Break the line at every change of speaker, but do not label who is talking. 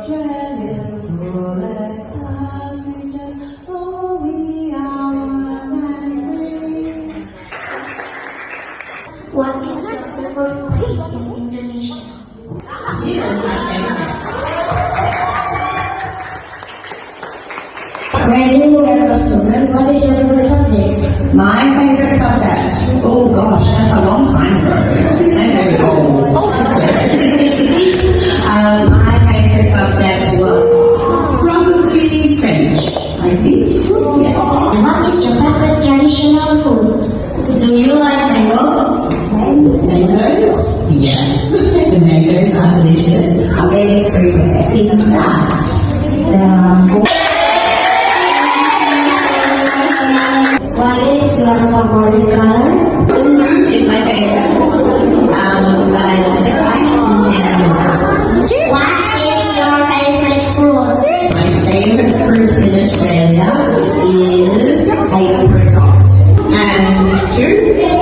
Australians, all the time suggest, oh, we are one and free.
What is your favorite place in Indonesia?
Here is my favorite.
When you were a student, what is your favorite subject?
My favorite subject? Oh gosh, that's a long time ago. I'm very old. My favorite subject was probably French, I think. Yes.
What is your favorite traditional food? Do you like mango?
Mangoes? Yes. The mangoes are delicious. Are they prepared in that?
What is your favorite color?
Blue is my favorite. But I also like yellow.
What is your favorite fruit?
My favorite fruit in Australia is apricot. And you?